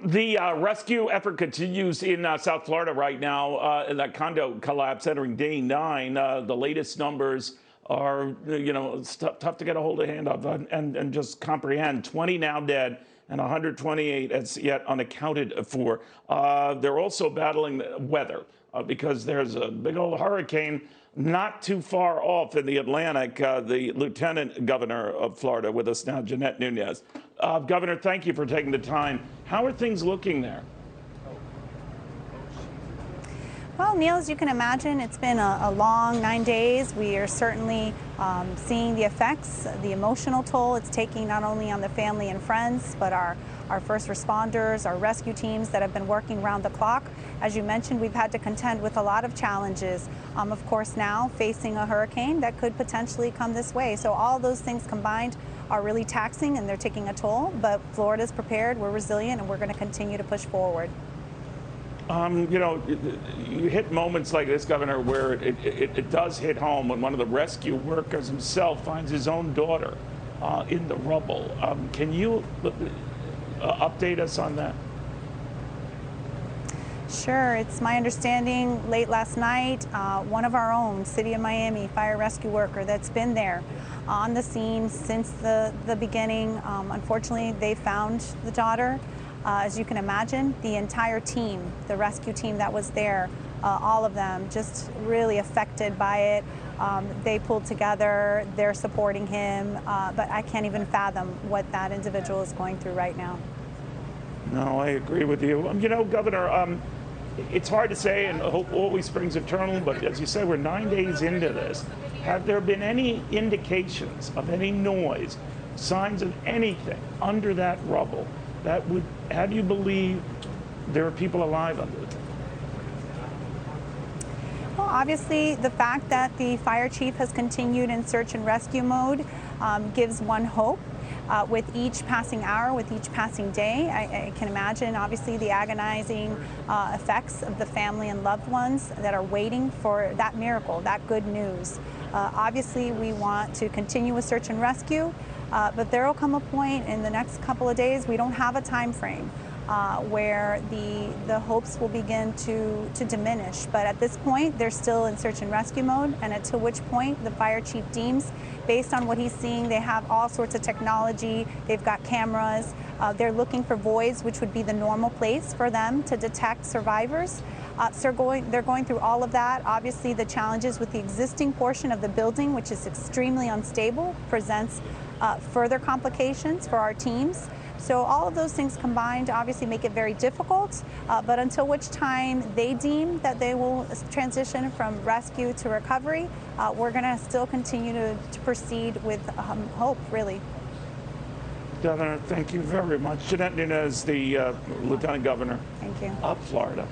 The rescue effort continues in South Florida right now. In that condo collapse entering day 9. The latest numbers are, it's tough to get a hold of hand of and just comprehend. 20 now dead and 128 as yet unaccounted for. They're also battling weather because there's a big old hurricane not too far off in the Atlantic. The Lieutenant Governor of Florida with us now, Jeanette Nunez. Governor, thank you for taking the time. How are things looking there? Well, Neil, as you can imagine, it's been a long 9 days. We are certainly seeing the effects, the emotional toll it's taking not only on the family and friends, but our first responders, our rescue teams that have been working around the clock. As you mentioned, we've had to contend with a lot of challenges. Of course, now facing a hurricane that could potentially come this way. So all those things combined are really taxing and they're taking a toll, but Florida's prepared, we're resilient, and we're going to continue to push forward. You hit moments like this, Governor, where it does hit home when one of the rescue workers himself finds his own daughter in the rubble. Can you update us on that? Sure. It's my understanding late last night, one of our own City of Miami fire rescue worker that's been there on the scene since the beginning. Unfortunately, they found the daughter. As you can imagine, the entire team, the rescue team that was there, all of them just really affected by it. They pulled together, they're supporting him, but I can't even fathom what that individual is going through right now. No, I agree with you. Governor, it's hard to say, and hope always springs eternal, but as you say, we're 9 days into this. Have there been any indications of any noise, signs of anything under that rubble that would have you believe there are people alive under it? Well, obviously, the fact that the fire chief has continued in search and rescue mode gives one hope. With each passing hour, with each passing day, I can imagine, obviously, the agonizing effects of the family and loved ones that are waiting for that miracle, that good news. Obviously, we want to continue with search and rescue, but there will come a point in the next couple of days, we don't have a time frame where the hopes will begin to diminish. But at this point, they're still in search and rescue mode, and until which point the fire chief deems, based on what he's seeing, they have all sorts of technology, they've got cameras, they're looking for voids, which would be the normal place for them to detect survivors. So they're going through all of that. Obviously, the challenges with the existing portion of the building, which is extremely unstable, presents further complications for our teams. So all of those things combined obviously make it very difficult, but until which time they deem that they will transition from rescue to recovery, we're going to still continue to proceed with hope, really. Governor, thank you very much. Jeanette Nunez, the Lieutenant Governor Thank you. of Florida.